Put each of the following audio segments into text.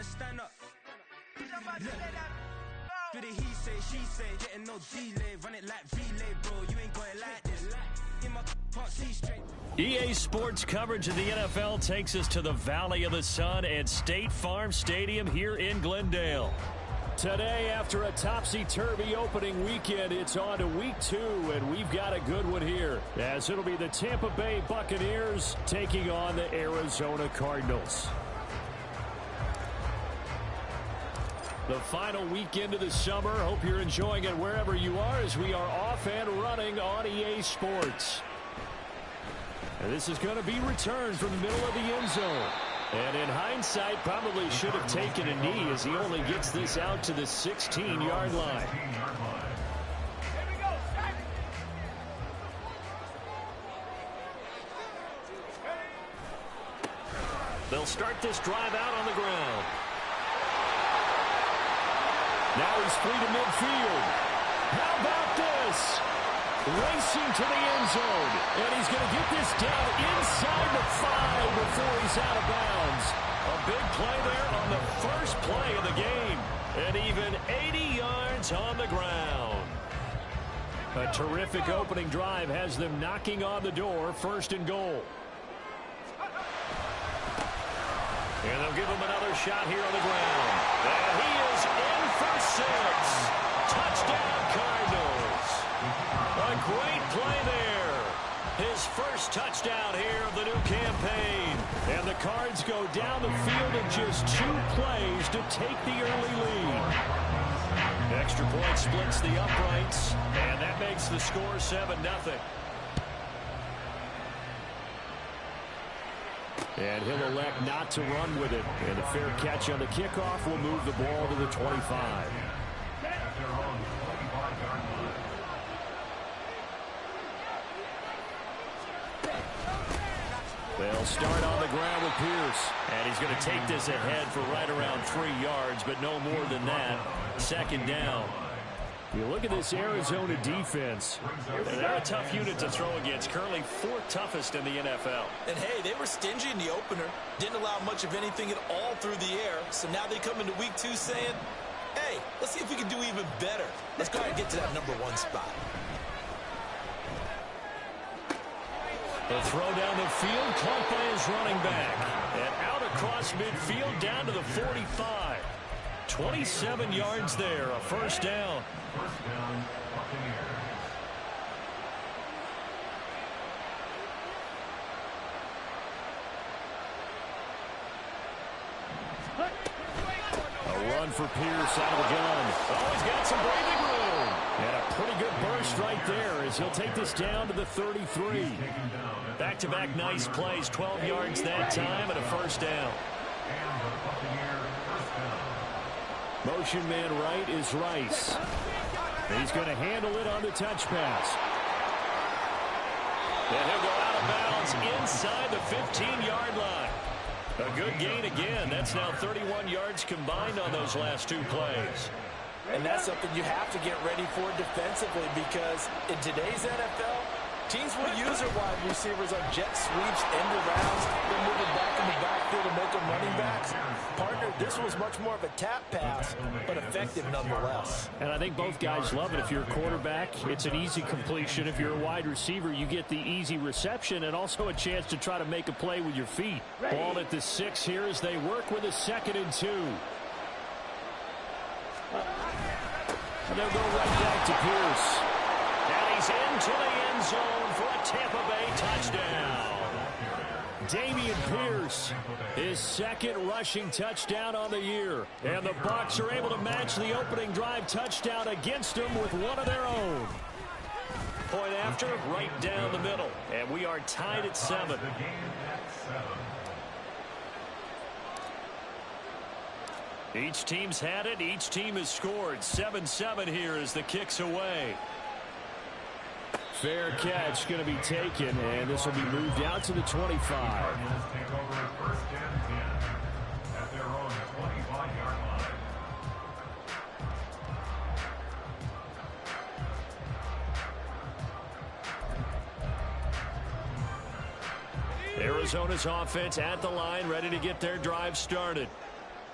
stand up. Do the he say, she say, getting no delay, run it like relay, bro. You ain't got it like this. In my can't see straight. EA Sports coverage of the NFL takes us to the Valley of the Sun at State Farm Stadium here in Glendale. Today, after a topsy-turvy opening weekend, it's on to week 2, and we've got a good one here, as it'll be the Tampa Bay Buccaneers taking on the Arizona Cardinals. The final weekend of the summer. Hope you're enjoying it wherever you are, as we are off and running on EA Sports. And this is going to be returned from the middle of the end zone. And in hindsight, probably should have taken a knee, as he only gets this out to the 16-yard line. They'll start this drive out on the ground. Now he's free to midfield. How about this? Racing to the end zone. And he's going to get this down inside the 5 before he's out of bounds. A big play there on the first play of the game. And even 80 yards on the ground. A terrific opening drive has them knocking on the door, 1st and goal. And they'll give him another shot here on the ground. And he is in for 6. Touchdown, Cardinals. A great play there. His first touchdown here of the new campaign. And the Cards go down the field in just 2 plays to take the early lead. Extra point splits the uprights. And that makes the score 7-0. And he'll elect not to run with it. And a fair catch on the kickoff will move the ball to the 25. They'll start on the ground with Pierce. And he's going to take this ahead for right around 3 yards, but no more than that. 2nd down. You look at this Arizona defense. They're a tough unit to throw against. Currently 4th toughest in the NFL. And, hey, they were stingy in the opener. Didn't allow much of anything at all through the air. So now they come into week 2 saying, hey, let's see if we can do even better. Let's go ahead and get to that number 1 spot. The throw down the field, caught by his running back. And out across midfield down to the 45. 27 yards there, a 1st down. A run for Pierce out of the gun. Oh, he's got some breathing room. And a pretty good burst right there as he'll take this down to the 33. Back-to-back nice plays, 12 yards that time and a 1st down. Motion man right is Rice. And he's going to handle it on the touch pass. And he'll go out of bounds inside the 15-yard line. A good gain again. That's now 31 yards combined on those last 2 plays. And that's something you have to get ready for defensively, because in today's NFL, teams will use their wide receivers on jet sweeps, end arounds. They're moving back in the backfield and make them running backs. Partner, this was much more of a tap pass, but effective nonetheless. And I think both guys love it. If you're a quarterback, it's an easy completion. If you're a wide receiver, you get the easy reception and also a chance to try to make a play with your feet. Ball at the 6 here as they work with a 2nd and 2. And they'll go right back to Pierce. And he's into the end zone for a Tampa Bay touchdown. Dameon Pierce, his 2nd rushing touchdown on the year. And the Bucs are able to match the opening drive touchdown against them with one of their own. Point after, right down the middle. And we are tied at 7. Each team's had it. Each team has scored. 7-7 here as the kick's away. Fair catch going to be taken, and this will be moved out to the 25. Arizona's offense at the line, ready to get their drive started.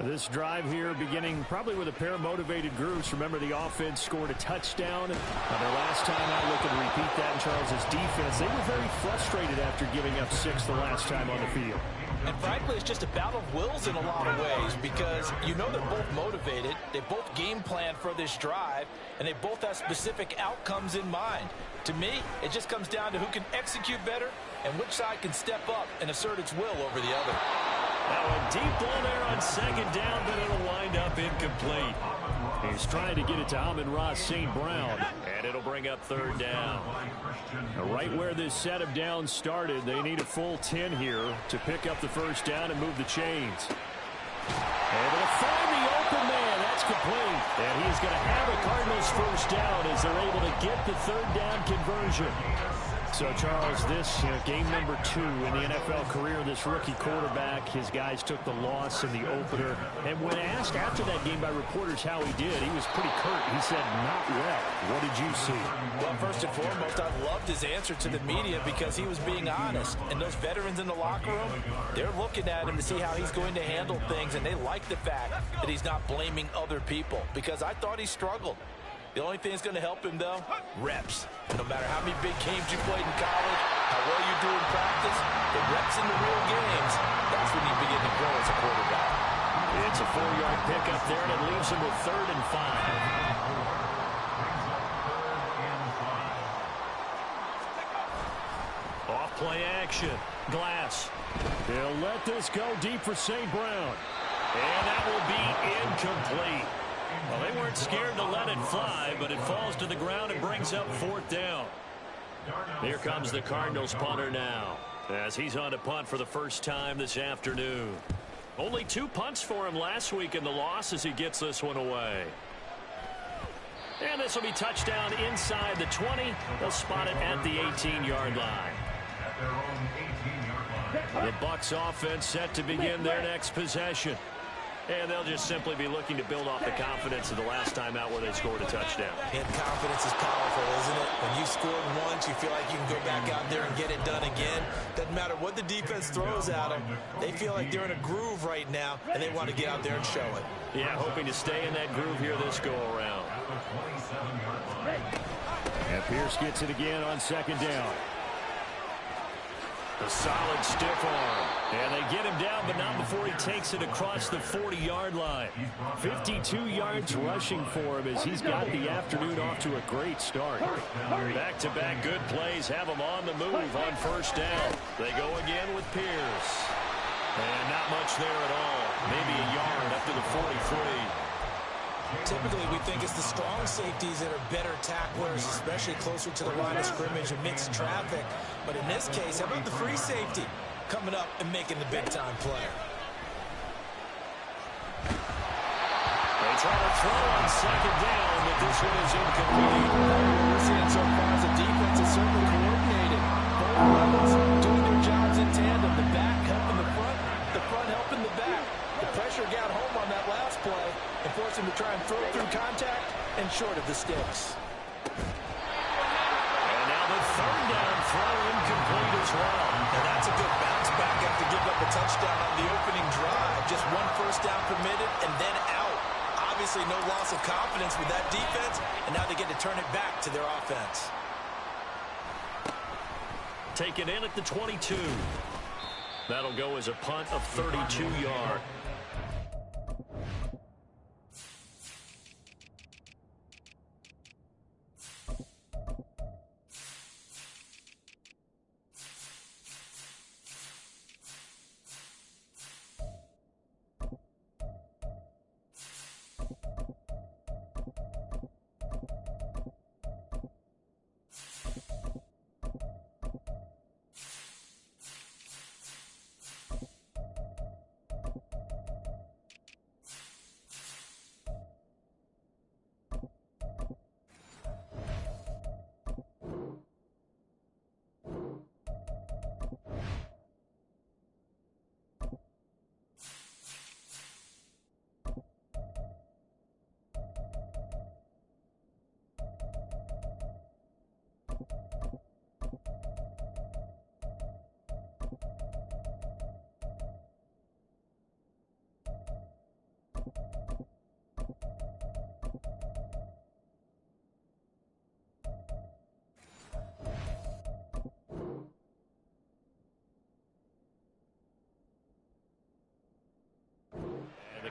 This drive here beginning probably with a pair of motivated groups. Remember, the offense scored a touchdown. Their last time out, looking to repeat that in Charles' defense. They were very frustrated after giving up 6 the last time on the field. And frankly, it's just a battle of wills in a lot of ways because you know they're both motivated. They both game plan for this drive, and they both have specific outcomes in mind. To me, it just comes down to who can execute better and which side can step up and assert its will over the other. Now a deep ball there on second down, but it'll wind up incomplete. He's trying to get it to Amon-Ra St. Brown, and it'll bring up third down. Now right where this set of downs started, they need a full 10 here to pick up the first down and move the chains. Able to find the open man. That's complete. And he's going to have a Cardinals first down as they're able to get the third down conversion. So, Charles, this game number 2 in the NFL career, this rookie quarterback, his guys took the loss in the opener. And when asked after that game by reporters how he did, he was pretty curt. He said, not well. What did you see? Well, first and foremost, I loved his answer to the media because he was being honest. And those veterans in the locker room, they're looking at him to see how he's going to handle things. And they like the fact that he's not blaming other people because I thought he struggled. The only thing that's going to help him, though, reps. No matter how many big games you played in college, how well you do in practice, the reps in the real games, that's when you begin to grow as a quarterback. It's a 4-yard pickup there, and it leaves him with 3rd and 5. Off play action. Glass. He'll let this go deep for St. Brown. And that will be incomplete. Well, they weren't scared to let it fly, but it falls to the ground and brings up 4th down. Here comes the Cardinals punter now, as he's on to punt for the first time this afternoon. Only 2 punts for him last week in the loss as he gets this one away. And this will be touchdown inside the 20. They'll spot it at the 18-yard line. The Bucs offense set to begin their next possession. And they'll just simply be looking to build off the confidence of the last time out where they scored a touchdown. And confidence is powerful, isn't it? When you scored once, you feel like you can go back out there and get it done again. Doesn't matter what the defense throws at them. They feel like they're in a groove right now, and they want to get out there and show it. Yeah, hoping to stay in that groove here this go-around. And Pierce gets it again on second down. A solid stiff arm. And they get him down, but not before he takes it across the 40-yard line. 52 yards rushing for him as he's got the afternoon off to a great start. Back-to-back good plays have him on the move on first down. They go again with Pierce. And not much there at all. Maybe a yard up to the 43. Typically, we think it's the strong safeties that are better tacklers, especially closer to the line of scrimmage amidst traffic. But in this case, how about the free safety coming up and making the big-time play? They try to throw on second down, but this one is incomplete. What we're seeing so far is the defense is certainly coordinated. Both levels doing their jobs in tandem. The back helping the front helping the back. The pressure got home on that last play and forced him to try and throw through contact and short of the sticks. And now the third down throw incomplete as well. And that's a good bounce back after giving up a touchdown on the opening drive. Just 1 first down permitted and then out. Obviously no loss of confidence with that defense, and now they get to turn it back to their offense. Taken in at the 22. That'll go as a punt of 32 yards.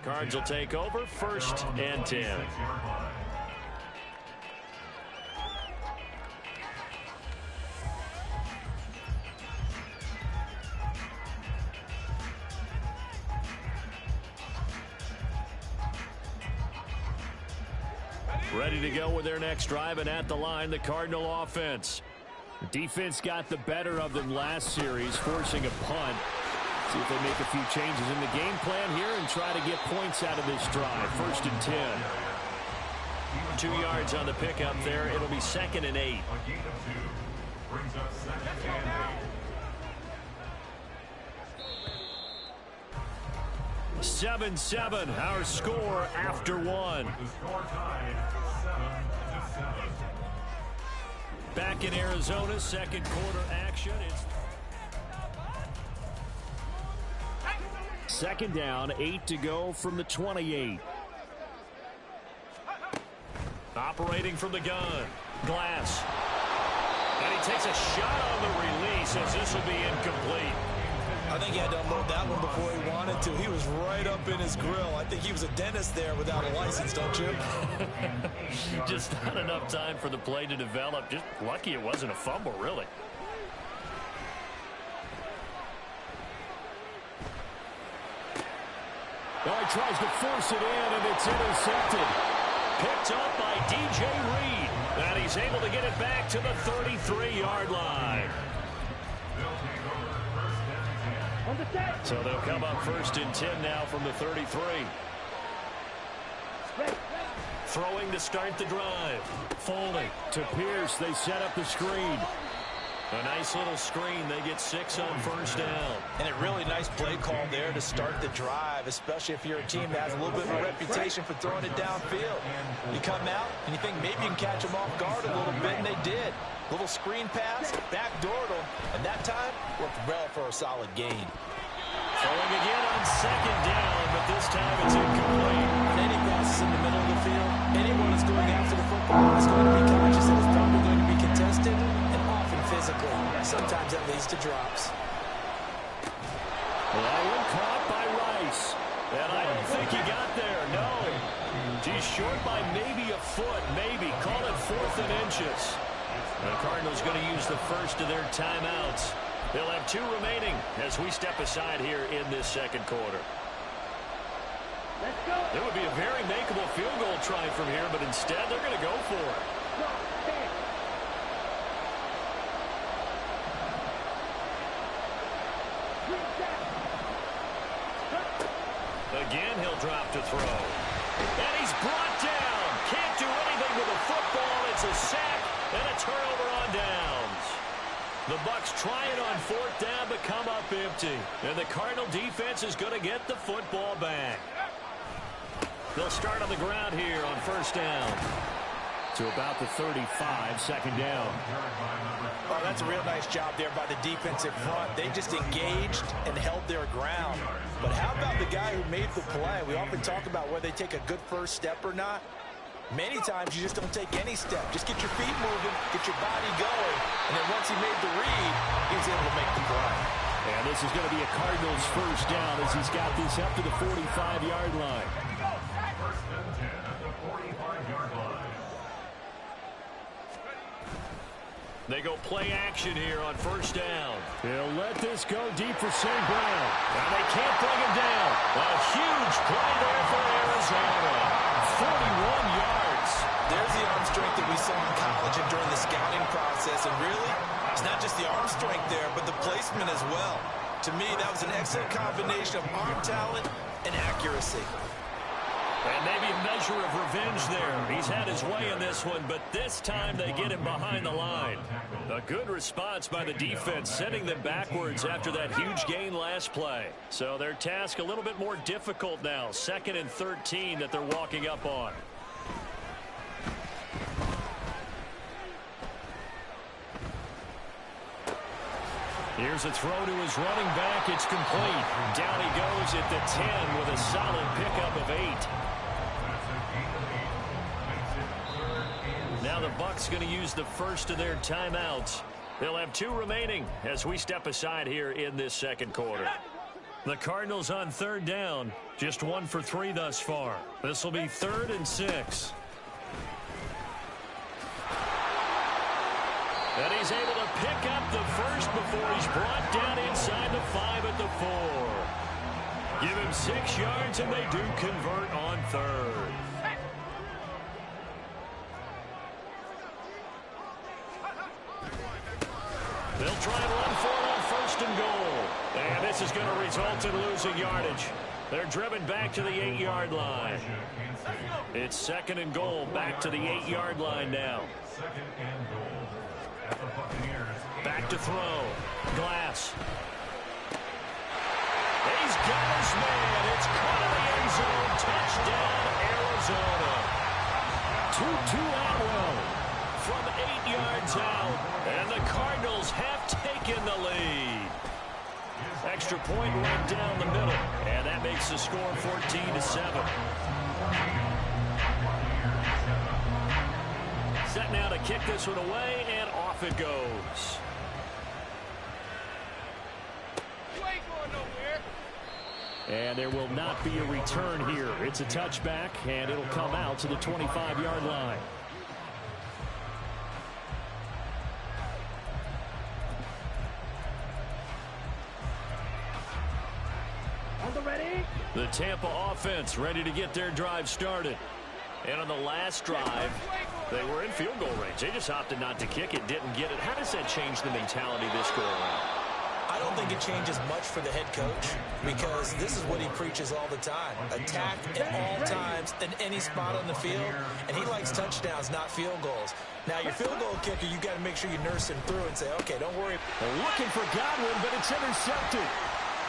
Cards will take over, 1st and 10. Ready to go with their next drive, and at the line, the Cardinal offense. The defense got the better of them last series, forcing a punt. See if they make a few changes in the game plan here and try to get points out of this drive. 1st and 10. 2 yards on the pickup there. It'll be 2nd and 8. 7-7, our score after 1. Back in Arizona, 2nd quarter action. It's 2nd down, 8 to go from the 28. Operating from the gun. Glass. And he takes a shot on the release as this will be incomplete. I think he had to unload that one before he wanted to. He was right up in his grill. I think he was a dentist there without a license, don't you? Just not enough time for the play to develop. Just lucky it wasn't a fumble, really. Well, he tries to force it in, and it's intercepted. Picked up by DJ Reed. And he's able to get it back to the 33-yard line. So they'll come up 1st and 10 now from the 33. Throwing to start the drive. Foley to Pierce. They set up the screen. A nice little screen. They get 6 on 1st down. And a really nice play call there to start the drive, especially if you're a team that has a little bit of a reputation for throwing it downfield. You come out and you think maybe you can catch them off guard a little bit, and they did. Little screen pass, backdoored them, and that time worked well for a solid gain. Throwing again on 2nd down, but this time it's incomplete. On any passes in the middle of the field, anyone that's going after the football is going to be conscious that it's probably going to be contested and often physical. Sometimes that leads to drops. Well, that one caught by Rice. And I don't think he got there, no. He's short by maybe a foot, maybe. Call it 4th and inches. The Cardinals going to use the first of their timeouts. They'll have 2 remaining as we step aside here in this 2nd quarter. There would be a very makeable field goal try from here, but instead they're going to go for it. Again, he'll drop to throw. And he's brought down. Can't do anything with the football. It's a sack and a turnover on downs. The Bucs try it on 4th down, but come up empty. And the Cardinal defense is going to get the football back. They'll start on the ground here on 1st down. To about the 35, 2nd down. Oh, that's a real nice job there by the defensive front. They just engaged and held their ground. But how about the guy who made the play? We often talk about whether they take a good first step or not. Many times you just don't take any step. Just get your feet moving, get your body going, and then once he made the read, he was able to make the play. And this is going to be a Cardinals 1st down as he's got this up to the 45-yard line. They go play action here on 1st down. He'll let this go deep for St. Brown. Now they can't bring him down. A huge play there for Arizona. 41 yards. There's the arm strength that we saw in college and during the scouting process. And really, it's not just the arm strength there, but the placement as well. To me, that was an excellent combination of arm talent and accuracy. And maybe a measure of revenge there. He's had his way in this one, but this time they get him behind the line. A good response by the defense, sending them backwards after that huge gain last play. So their task a little bit more difficult now. 2nd and 13 that they're walking up on. Here's a throw to his running back. It's complete. Down he goes at the 10 with a solid pickup of 8. Now the Bucs going to use the first of their timeouts. They'll have 2 remaining as we step aside here in this 2nd quarter. The Cardinals on third down, just 1 for 3 thus far. This will be 3rd and 6. And he's able to pick up the first before he's brought down inside the 5 at the 4. Give him 6 yards, and they do convert on 3rd. They'll try and run for it on 1st and goal. And this is going to result in losing yardage. They're driven back to the 8-yard line. It's 2nd and goal, back to the 8-yard line now. Back to throw. Glass. He's got his man. It's caught in the end zone. Touchdown, Arizona. Tutu Atwell from 8 yards out. And the Cardinals have taken the lead. Extra point right down the middle. And that makes the score 14-7. Set now to kick this one away, and off it goes. And there will not be a return here. It's a touchback, and it'll come out to the 25-yard line. The Tampa offense ready to get their drive started. And on the last drive, they were in field goal range. They just opted not to kick it, didn't get it. How does that change the mentality this go around? I don't think it changes much for the head coach, because this is what he preaches all the time. Attack at all times in any spot on the field, and he likes touchdowns, not field goals. Now, your field goal kicker, you got to make sure you nurse him through and say, okay, don't worry. They're looking for Godwin, but it's intercepted.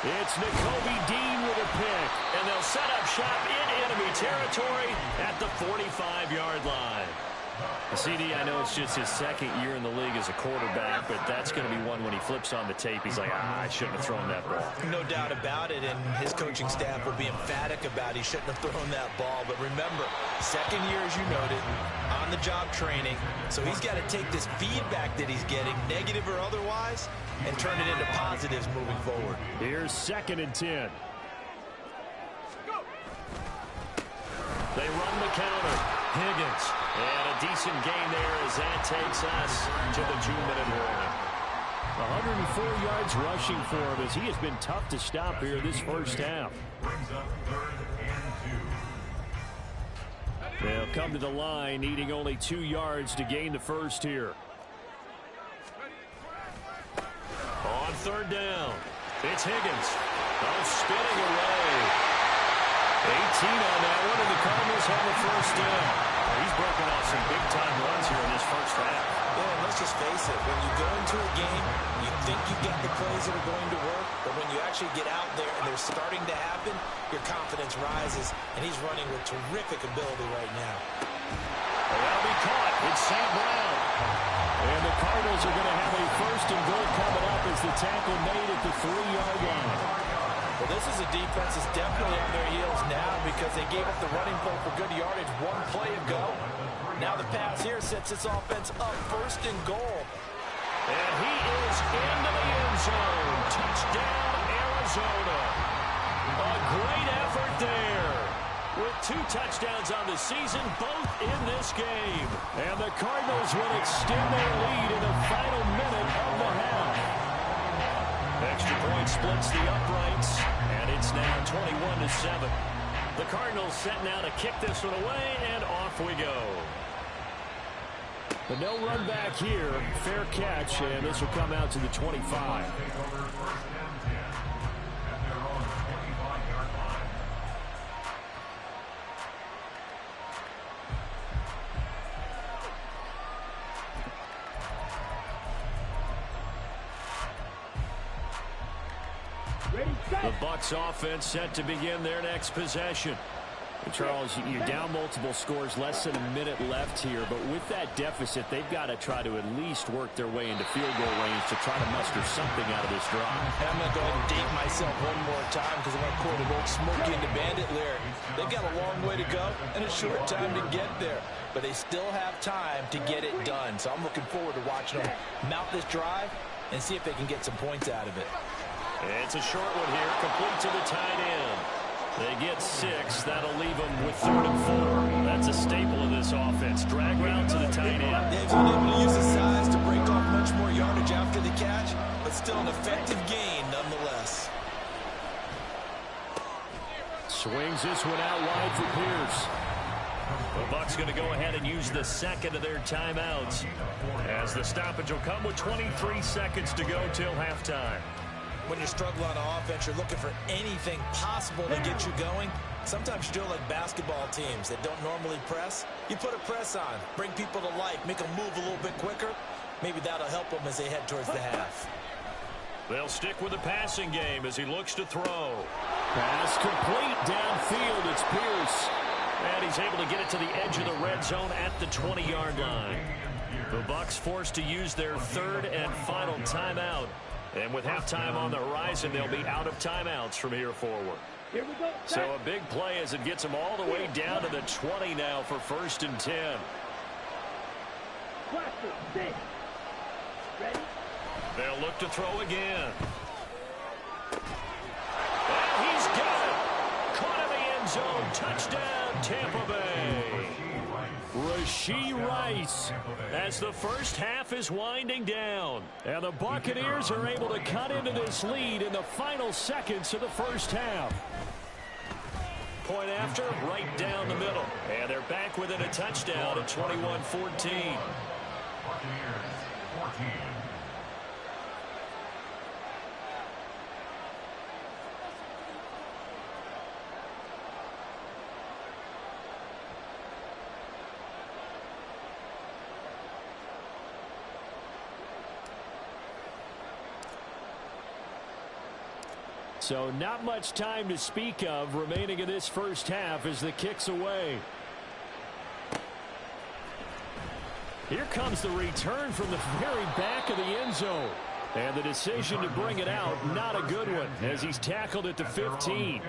It's Nakobe Dean with a pick, and they'll set up shop in enemy territory at the 45-yard line. CD, I know it's just his 2nd year in the league as a quarterback, but that's going to be one when he flips on the tape. He's like, I shouldn't have thrown that ball. No doubt about it, and his coaching staff will be emphatic about he shouldn't have thrown that ball. But remember, 2nd year, as you noted, on-the-job training. So he's got to take this feedback that he's getting, negative or otherwise, and turn it into positives moving forward. Here's 2nd and 10. They run the counter. Higgins. And a decent gain there as that takes us to the 2-minute warning. 104 yards rushing for him as he has been tough to stop here this first half. They'll come to the line needing only 2 yards to gain the first here. On 3rd down, it's Higgins. Oh, spinning away. 18 on that one, and the Cardinals have the first down. He's broken off some big-time runs here in this first half. Yeah, and let's just face it. When you go into a game, you think you've got the plays that are going to work, but when you actually get out there and they're starting to happen, your confidence rises, and he's running with terrific ability right now. That'll be caught. It's St. Brown. And the Cardinals are going to have a 1st and goal coming up as the tackle made at the 3-yard line. Well, this is a defense that's definitely on their heels now because they gave up the running play for good yardage 1 play ago. Now the pass here sets its offense up 1st and goal. And he is into the end zone. Touchdown, Arizona. A great effort there. With 2 touchdowns on the season, both in this game. And the Cardinals will extend their lead in the final minute of the half. Extra point splits the uprights, and it's now 21-7. The Cardinals set now to kick this one away, and off we go. But no run back here. Fair catch, and this will come out to the 25. The Bucs offense set to begin their next possession. And Charles, you're down multiple scores, less than a minute left here, but with that deficit, they've got to try to at least work their way into field goal range to try to muster something out of this drive. I'm going to go ahead and date myself one more time because I'm going to quote an old Smokey and the Bandit lyric. They've got a long way to go and a short time to get there, but they still have time to get it done. So I'm looking forward to watching them mount this drive and see if they can get some points out of it. It's a short one here, complete to the tight end. They get 6. That'll leave them with 3rd and 4. That's a staple of this offense. Drag route to the tight end. They've been able to use his size to break off much more yardage after the catch, but still an effective gain nonetheless. Swings this one out wide for Pierce. The Bucs going to go ahead and use the second of their timeouts, as the stoppage will come with 23 seconds to go till halftime. When you struggle on offense, you're looking for anything possible to get you going. Sometimes you do it like basketball teams that don't normally press. You put a press on, bring people to life, make them move a little bit quicker. Maybe that'll help them as they head towards the half. They'll stick with the passing game as he looks to throw. Pass complete downfield. It's Pierce. And he's able to get it to the edge of the red zone at the 20-yard line. The Bucs forced to use their 3rd and final timeout. And with halftime on the horizon, they'll be out of timeouts from here forward. So a big play as it gets them all the way down to the 20 now for 1st and 10. They'll look to throw again. And he's got it. Caught in the end zone. Touchdown, Tampa Bay. Rashee Rice, As the first half is winding down. and the Buccaneers are able to cut into this lead in the final seconds of the first half. Point after, right down the middle. And they're back within a touchdown at 21-14. So not much time to speak of remaining in this first half as the kick's away. Here comes the return from the very back of the end zone. And the decision to bring it out, not a good one, as he's tackled at the 15.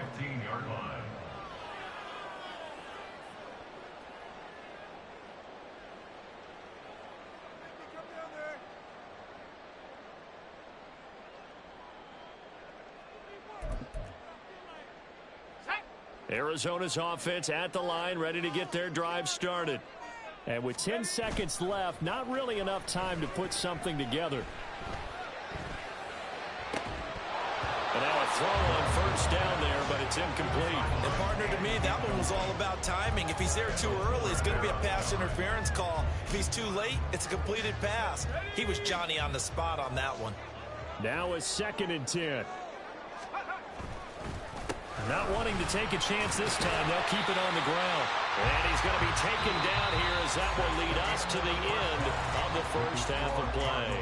Arizona's offense at the line, ready to get their drive started. And with 10 seconds left, not really enough time to put something together. And now a throw on 1st down there, but it's incomplete. And partner, to me, that one was all about timing. If he's there too early, it's going to be a pass interference call. If he's too late, it's a completed pass. He was Johnny on the spot on that one. Now a 2nd and 10. Not wanting to take a chance this time, they'll keep it on the ground. And he's going to be taken down here as that will lead us to the end of the first half of play.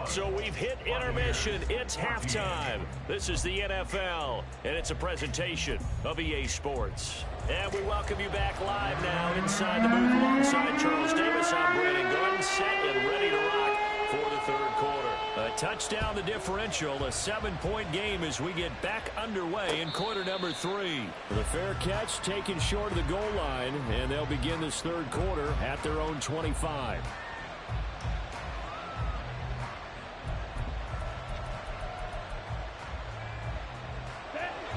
So we've hit intermission. It's halftime. This is the NFL, and it's a presentation of EA Sports. And we welcome you back live now inside the booth alongside Charles Davis. I'm Brandon Gordon, set and ready to rock for the 3rd quarter. A touchdown the differential, a 7-point game as we get back underway in quarter number 3. The fair catch taken short of the goal line, and they'll begin this 3rd quarter at their own 25.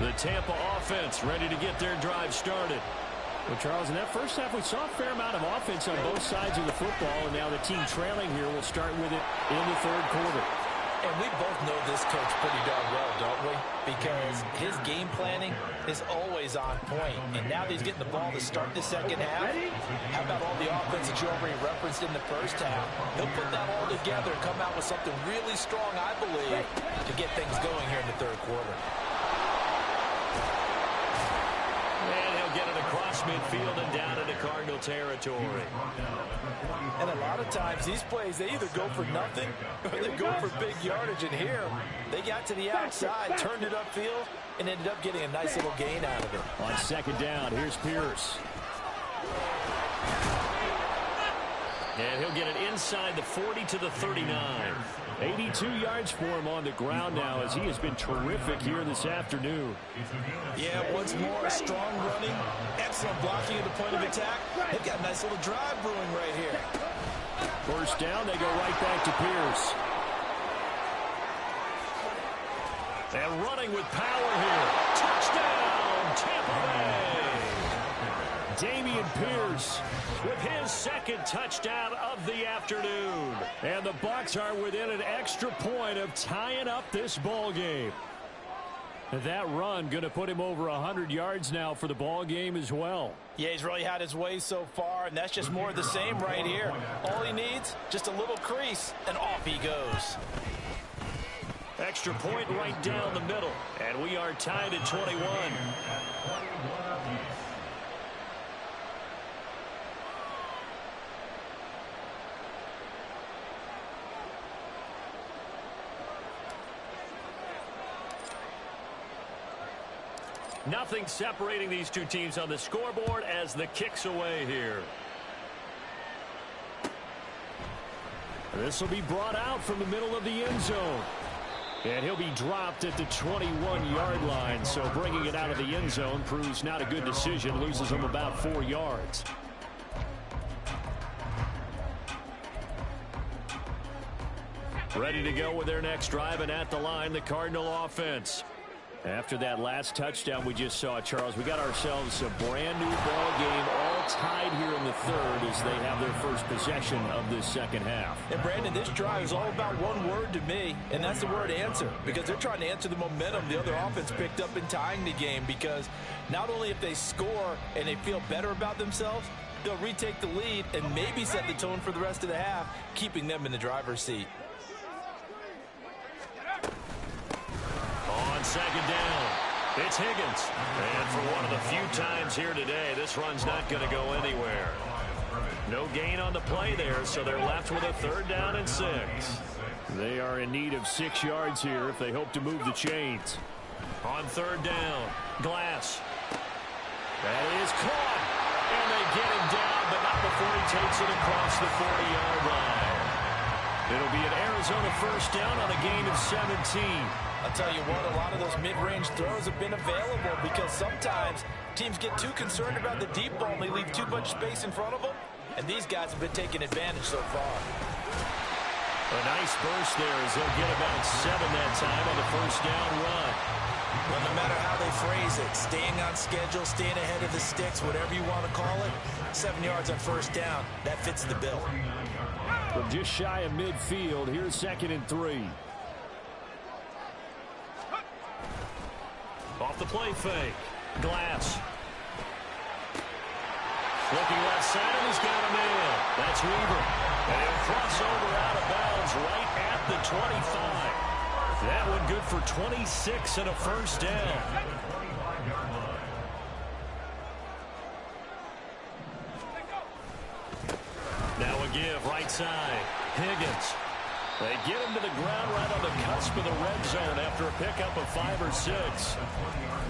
The Tampa offense ready to get their drive started. Well, Charles, in that first half, we saw a fair amount of offense on both sides of the football, and now the team trailing here will start with it in the 3rd quarter. And we both know this coach pretty darn well, don't we? Because his game planning is always on point. And now that he's getting the ball to start the 2nd half, how about all the offense that you already referenced in the first half? He'll put that all together, come out with something really strong, I believe, to get things going here in the 3rd quarter. And he'll get it across midfield and down into Cardinal territory. And a lot of times these plays, they either go for nothing or they go for big yardage. And here, they got to the outside, turned it upfield, and ended up getting a nice little gain out of it. On 2nd down, here's Pierce. And he'll get it inside the 40 to the 39. 82 yards for him on the ground now as he has been terrific here this afternoon. Yeah, once more, strong running, excellent blocking at the point of attack. They've got a nice little drive brewing right here. First down, they go right back to Pierce. And running with power here. Touchdown, Tampa Bay. Dameon Pierce with his second touchdown of the afternoon. And the Bucs are within an extra point of tying up this ball game. And that run going to put him over 100 yards now for the ball game as well. Yeah, he's really had his way so far, and that's just more of the same right here. All he needs, just a little crease, and off he goes. Extra point right down the middle, and we are tied at 21. Nothing separating these two teams on the scoreboard as the kick's away here. This will be brought out from the middle of the end zone. And he'll be dropped at the 21-yard line, so bringing it out of the end zone proves not a good decision, loses him about 4 yards. Ready to go with their next drive, and at the line, the Cardinal offense. After that last touchdown we just saw, Charles, we got ourselves a brand new ball game, all tied here in the third as they have their first possession of this second half. And Brandon, this drive is all about one word to me, and that's the word answer, because they're trying to answer the momentum the other offense picked up in tying the game, because not only if they score and they feel better about themselves, they'll retake the lead and maybe set the tone for the rest of the half, keeping them in the driver's seat. On second down, it's Higgins. And for one of the few times here today, this run's not going to go anywhere. No gain on the play there, so they're left with a 3rd down and 6. They are in need of 6 yards here if they hope to move the chains. On 3rd down, Glass. That is caught. And they get him down, but not before he takes it across the 40-yard line. It'll be an Arizona 1st down on a gain of 17. I'll tell you what, a lot of those mid-range throws have been available because sometimes teams get too concerned about the deep ball and they leave too much space in front of them, and these guys have been taking advantage so far. A nice burst there as they'll get about 7 that time on the 1st down run. Well, no matter how they phrase it, staying on schedule, staying ahead of the sticks, whatever you want to call it, 7 yards on 1st down, that fits the bill. From just shy of midfield, here's 2nd and 3. Off the play fake. Glass. Looking left side, and he's got him in. That's Weaver. And he'll cross over out of bounds right at the 25. That one good for 26 and a 1st down. Now a give, right side. Higgins. They get him to the ground right on the cusp of the red zone after a pickup of 5 or 6.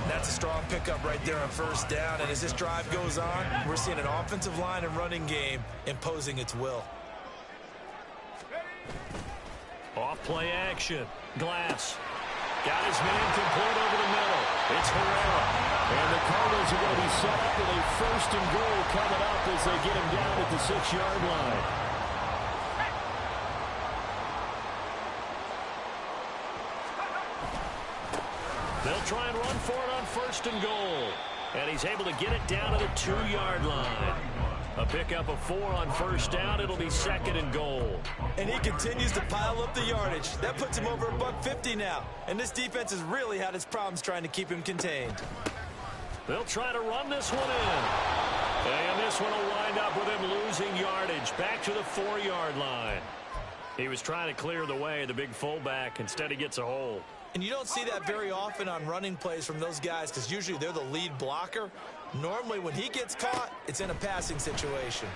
That's a strong pickup right there on 1st down, and as this drive goes on, we're seeing an offensive line and running game imposing its will. Off play action. Glass. Got his man complete over the middle. It's Herrera. And the Cardinals are going to be set up with a 1st and goal coming up as they get him down at the 6-yard line. They'll try and run for it on 1st and goal. And he's able to get it down to the 2-yard line. A pickup of 4 on 1st down. It'll be 2nd and goal. And he continues to pile up the yardage. That puts him over $150 now. And this defense has really had its problems trying to keep him contained. They'll try to run this one in. And this one will wind up with him losing yardage. Back to the 4-yard line. He was trying to clear the way, the big fullback. Instead, he gets a hold. And you don't see that very often on running plays from those guys because usually they're the lead blocker. Normally, when he gets caught, it's in a passing situation.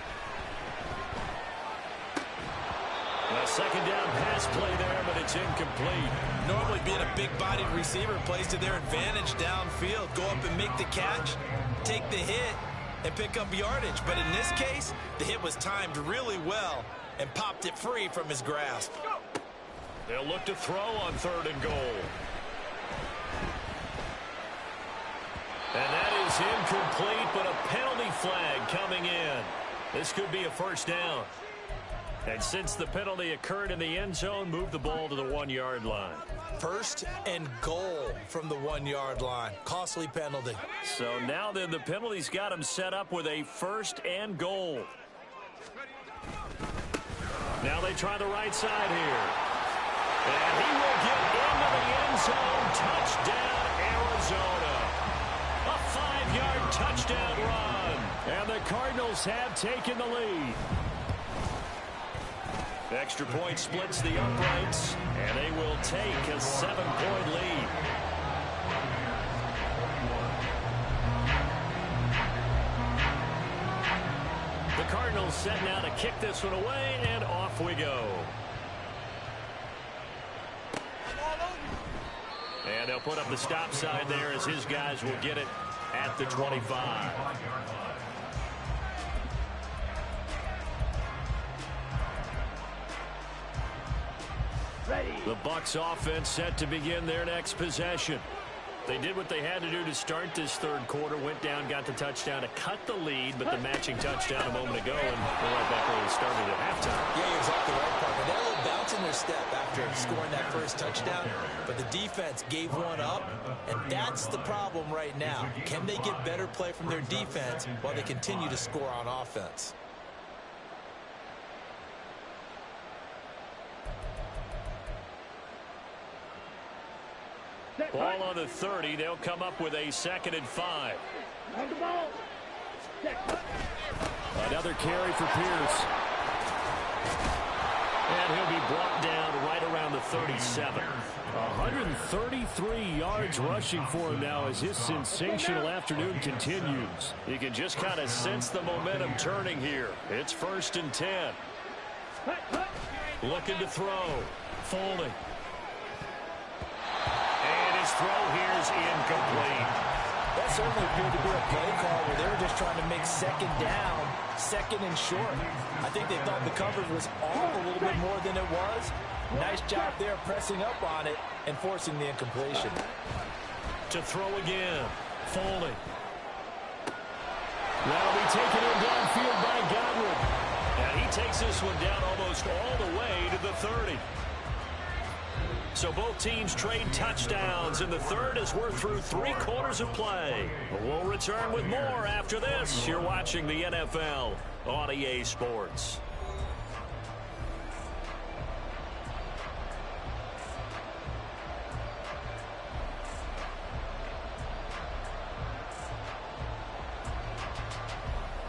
A 2nd down pass play there, but it's incomplete. Normally, being a big-bodied receiver plays to their advantage downfield. Go up and make the catch, take the hit, and pick up yardage. But in this case, the hit was timed really well and popped it free from his grasp. They'll look to throw on 3rd and goal. And that is incomplete, but a penalty flag coming in. This could be a 1st down. And since the penalty occurred in the end zone, move the ball to the 1-yard line. First and goal from the 1-yard line. Costly penalty. So now then the penalty's got him set up with a first and goal. Now they try the right side here. And he will get into the end zone. Touchdown, Arizona. A 5-yard touchdown run. And the Cardinals have taken the lead. Extra point splits the uprights, and they will take a 7-point lead. The Cardinals set now to kick this one away, and off we go. And they'll put up the stop sign there as his guys will get it at the 25. The Bucs offense set to begin their next possession. They did what they had to do to start this third quarter, went down, got the touchdown to cut the lead, but the matching touchdown a moment ago, and they're right back where they started at halftime. Yeah, you're exactly right, partner. They had a little bounce in their step after scoring that first touchdown, but the defense gave one up, and that's the problem right now. Can they get better play from their defense while they continue to score on offense? Ball on the 30. They'll come up with a 2nd and 5. Another carry for Pierce. And he'll be brought down right around the 37. 133 yards rushing for him now as his sensational afternoon continues. You can just kind of sense the momentum turning here. It's 1st and 10. Looking to throw. Folding. Throw here is incomplete. That certainly appeared to be a play call where they were just trying to make 2nd down, 2nd and short. I think they thought the coverage was off a little bit more than it was. Nice job there pressing up on it and forcing the incompletion. To throw again. Folding. That'll be taken in downfield by Godwin. And he takes this one down almost all the way to the 30. So both teams trade touchdowns in the third as we're through 3 quarters of play. We'll return with more after this. You're watching the NFL on EA Sports.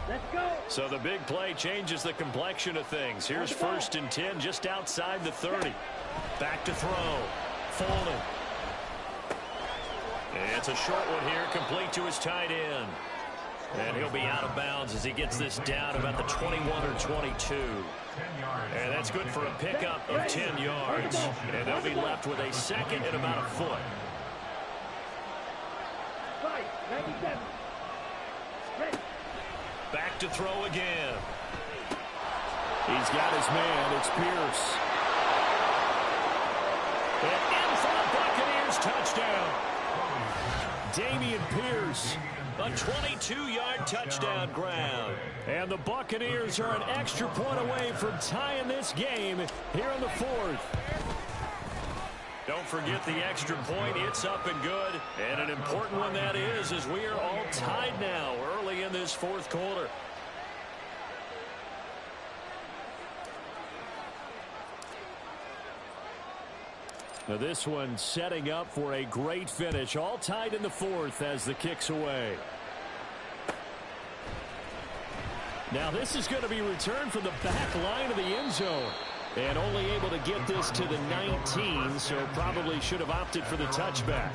Let's go. So the big play changes the complexion of things. Here's 1st and 10 just outside the 30. Back to throw. Folding. It's a short one here, complete to his tight end. And he'll be out of bounds as he gets this down about the 21 or 22. And that's good for a pickup of 10 yards. And they'll be left with a 2nd and about a foot. 97. Ready. Back to throw again. He's got his man. It's Pierce. And in for the Buccaneers touchdown. Dameon Pierce, a 22-yard touchdown grab. And the Buccaneers are an extra point away from tying this game here in the 4th. Don't forget the extra point. It's up and good. And an important one that is, as we are all tied now early in this 4th quarter. Now this one setting up for a great finish. All tied in the 4th as the kick's away. Now this is going to be returned from the back line of the end zone. And only able to get this to the 19, so probably should have opted for the touchback.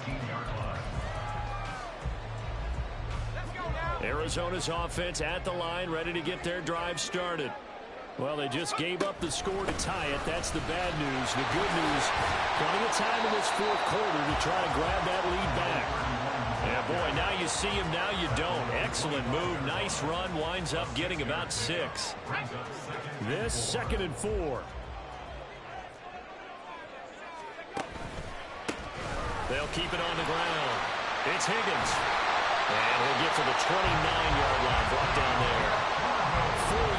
Arizona's offense at the line, ready to get their drive started. Well, they just gave up the score to tie it. That's the bad news. The good news, plenty of time in this 4th quarter to try to grab that lead back. Yeah, boy, now you see him, now you don't. Excellent move, nice run, winds up getting about 6. This 2nd and 4. They'll keep it on the ground. It's Higgins. And he'll get to the 29-yard line, brought down there.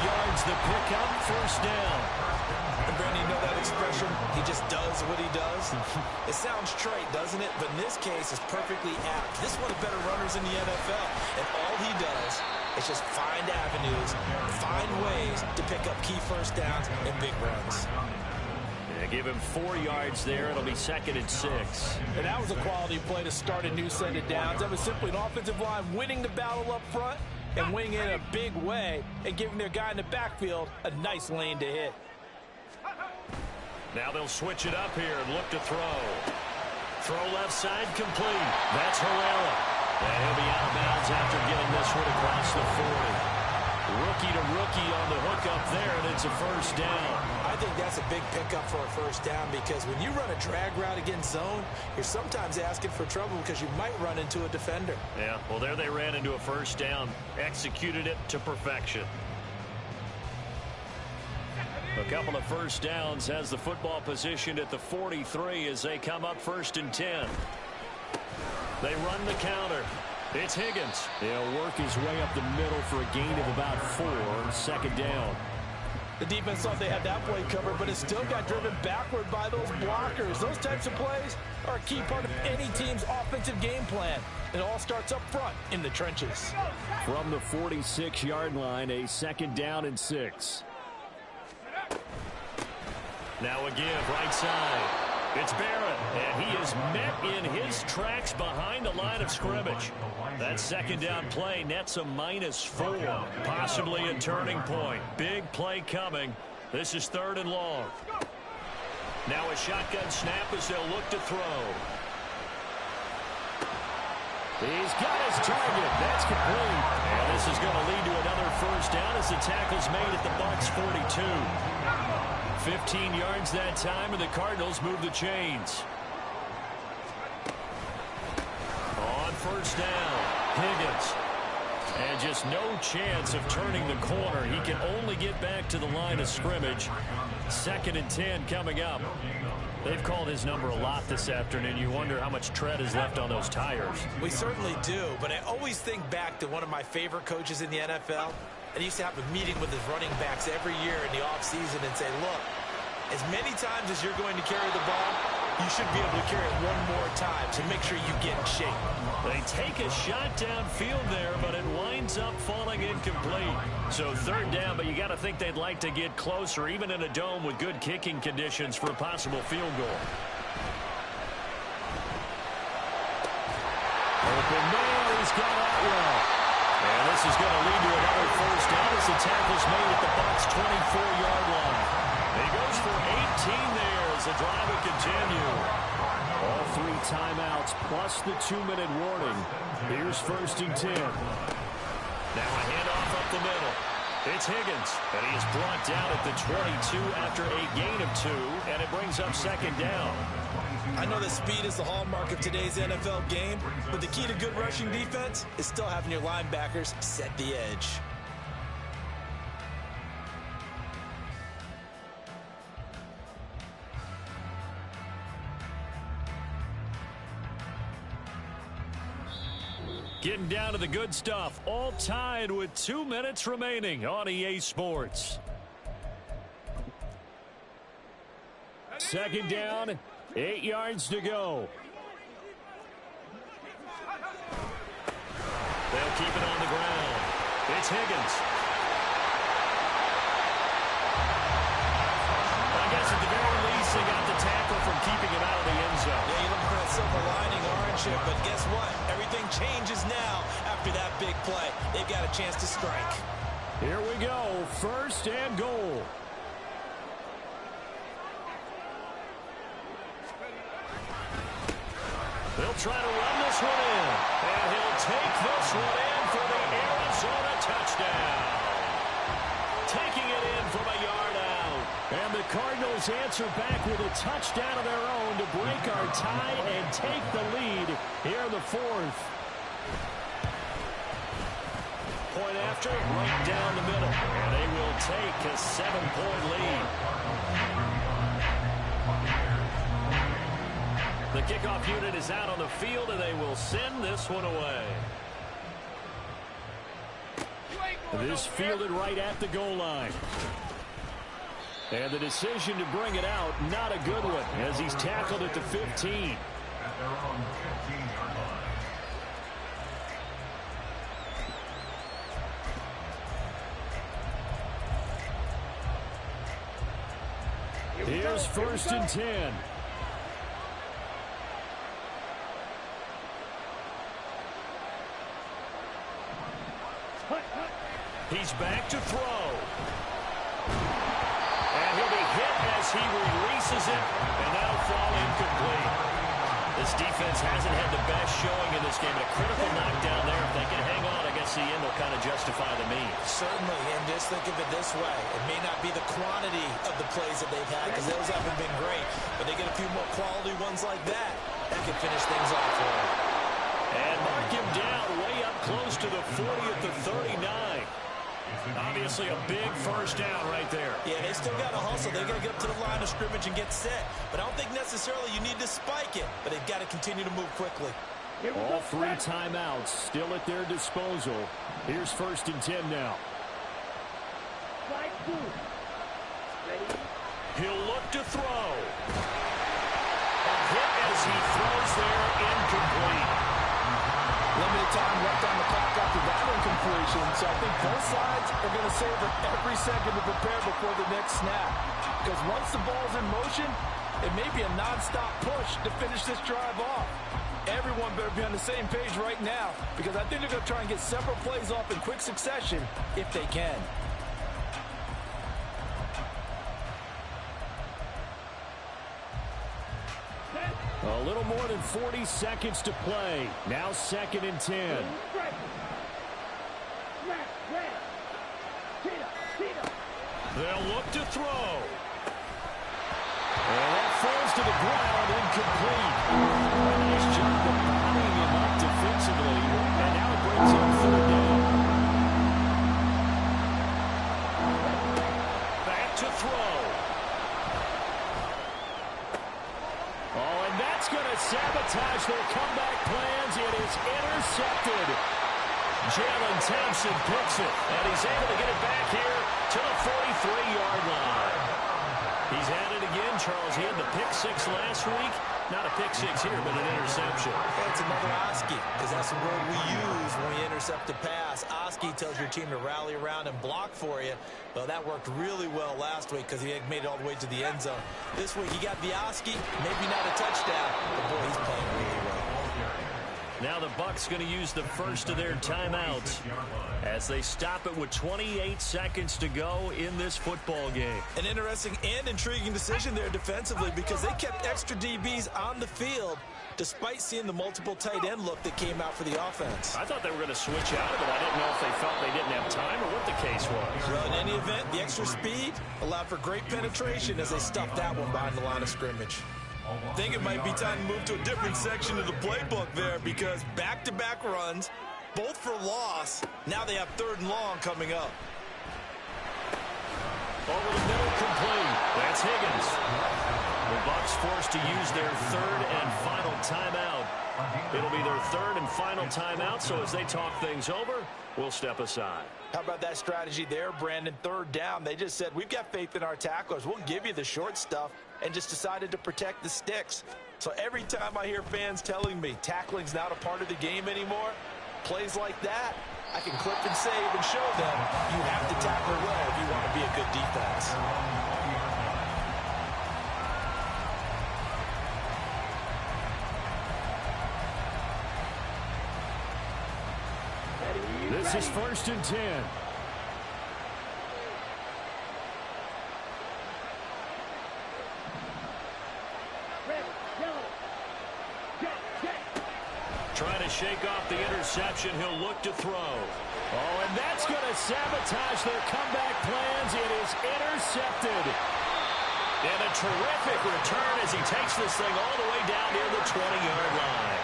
yards the pickup, first down. And Brandon, you know that expression? He just does what he does. It sounds trite, doesn't it? But in this case, it's perfectly apt. This is one of the better runners in the NFL. And all he does is just find avenues, find ways to pick up key first downs and big runs. Yeah, give him 4 yards there. It'll be 2nd and 6. And that was a quality play to start a new set of downs. That was simply an offensive line winning the battle up front and winning it in a big way and giving their guy in the backfield a nice lane to hit. Now they'll switch it up here and look to throw. Throw left side complete. That's Herrera. And he'll be out of bounds after getting this one across the 40. Rookie to rookie on the hook up there, and it's a first down. I think that's a big pickup for a first down because when you run a drag route against zone, you're sometimes asking for trouble because you might run into a defender. Yeah, well, there they ran into a first down. Executed it to perfection. A couple of first downs has the football positioned at the 43 as they come up 1st and 10. They run the counter. It's Higgins. He'll work his way up the middle for a gain of about 4, 2nd down. The defense thought they had that play covered, but it still got driven backward by those blockers. Those types of plays are a key part of any team's offensive game plan. It all starts up front in the trenches. From the 46-yard line, a 2nd down and 6. Now a give right side. It's Barrett, and he is met in his tracks behind the line of scrimmage. That 2nd down play nets a -4, possibly a turning point. Big play coming. This is 3rd and long. Now a shotgun snap as they'll look to throw. He's got his target. That's complete. And this is going to lead to another first down as the tackle's made at the Bucs 42. 15 yards that time, and the Cardinals move the chains. On first down, Higgins. And just no chance of turning the corner. He can only get back to the line of scrimmage. 2nd and 10 coming up. They've called his number a lot this afternoon. You wonder how much tread is left on those tires. We certainly do, but I always think back to one of my favorite coaches in the NFL. And he used to have a meeting with his running backs every year in the offseason and say, look, as many times as you're going to carry the ball, you should be able to carry it one more time to make sure you get in shape. They take a shot downfield there, but it winds up falling incomplete. So 3rd down, but you got to think they'd like to get closer, even in a dome with good kicking conditions for a possible field goal. Open man, he's got Aesl. And this is going to lead to another first down as the tackle's made at the Bucs 24-yard line. He goes for 18 there as the drive will continue. All 3 timeouts plus the 2-minute warning. Here's 1st and 10. Now a handoff up the middle. It's Higgins, and he is brought down at the 22 after a gain of 2, and it brings up 2nd down. I know that speed is the hallmark of today's NFL game, but the key to good rushing defense is still having your linebackers set the edge. Getting down to the good stuff, all tied with 2 minutes remaining on EA Sports. 2nd down, 8 yards to go. They'll keep it on the ground. It's Higgins. I guess at the very least, they got the tackle from keeping him out of the end zone. Yeah, you're looking for that silver lining, aren't you? But guess what? Everything changes now after that big play. They've got a chance to strike. Here we go, 1st and goal. They'll try to run this one in. And he'll take this one in for the Arizona touchdown. Taking it in from a yard out. And the Cardinals answer back with a touchdown of their own to break our tie and take the lead here in the 4th. Point after, right down the middle. And they will take a 7-point lead. The kickoff unit is out on the field, and they will send this one away. This fielded right at the goal line. And the decision to bring it out, not a good one, as he's tackled at the 15. Here's 1st and 10. He's back to throw. And he'll be hit as he releases it, and that'll fall incomplete. This defense hasn't had the best showing in this game. A critical knockdown there. If they can hang on against the end, they'll kind of justify the means. Certainly, and just think of it this way. It may not be the quantity of the plays that they've had, because those haven't been great, but they get a few more quality ones like that can finish things off for them. And mark him down way up close to the 40 at the 39. Obviously a big first down right there. Yeah, they still got to hustle. They got to get up to the line of scrimmage and get set. But I don't think necessarily you need to spike it, but they've got to continue to move quickly. All 3 timeouts still at their disposal. Here's 1st and 10 now. He'll look to throw. A hit as he throws there, incomplete. Limited time left on the clock after that incompletion, so I think both sides are going to savor every second to prepare before the next snap. Because once the ball's in motion, it may be a nonstop push to finish this drive off. Everyone better be on the same page right now, because I think they're going to try and get several plays off in quick succession if they can. A little more than 40 seconds to play. Now 2nd and 10. They'll look to throw. And that falls to the ground, incomplete. A nice job of bodying him up defensively. And now it brings him 3rd down. Back to throw. Going to sabotage their comeback plans. It is intercepted. Jalen Thompson picks it, and he's able to get it back here to the 43-yard line. He's at it again, Charles. He had the pick 6 last week. Not a pick 6 here, but an interception. That's another Oski, because that's the word we use when we intercept a pass. Oski tells your team to rally around and block for you. Well, that worked really well last week because he made it all the way to the end zone. This week he got the Oski, maybe not a touchdown, but boy, he's playing really well. Now the Bucs going to use the first of their timeouts as they stop it with 28 seconds to go in this football game. An interesting and intriguing decision there defensively, because they kept extra DBs on the field despite seeing the multiple tight end look that came out for the offense. I thought they were going to switch out of it. I didn't know if they felt they didn't have time or what the case was. Well, in any event, the extra speed allowed for great penetration as they stuffed that one behind the line of scrimmage. I think it might be time to move to a different section of the playbook there, because back-to-back runs, both for loss. Now they have 3rd and long coming up. Over the middle, complete. That's Higgins. The Bucs forced to use their 3rd and final timeout. It'll be their 3rd and final timeout, so as they talk things over, we'll step aside. How about that strategy there, Brandon? 3rd down. They just said, we've got faith in our tacklers. We'll give you the short stuff, and just decided to protect the sticks. So every time I hear fans telling me tackling's not a part of the game anymore, plays like that, I can clip and save and show them you have to tackle well if you want to be a good defense. This is 1st and 10. Trying to shake off the interception. He'll look to throw. Oh, and that's going to sabotage their comeback plans. It is intercepted. And a terrific return as he takes this thing all the way down near the 20-yard line.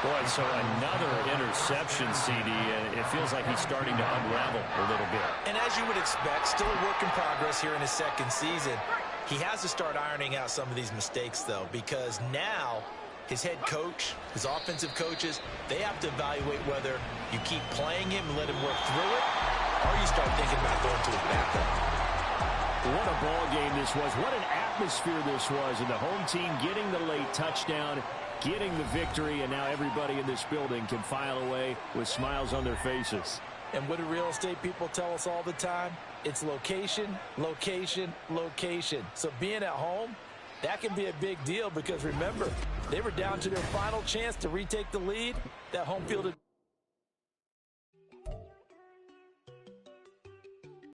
Boy, so another interception, CD, and it feels like he's starting to unravel a little bit. And as you would expect, still a work in progress here in his 2nd season. He has to start ironing out some of these mistakes, though, because now his head coach, his offensive coaches, they have to evaluate whether you keep playing him and let him work through it, or you start thinking about going to his backup. What a ball game this was. What an atmosphere this was. And the home team getting the late touchdown, getting the victory, and now everybody in this building can file away with smiles on their faces. And what do real estate people tell us all the time? It's location, location, location. So being at home, that can be a big deal because remember, they were down to their final chance to retake the lead. That home field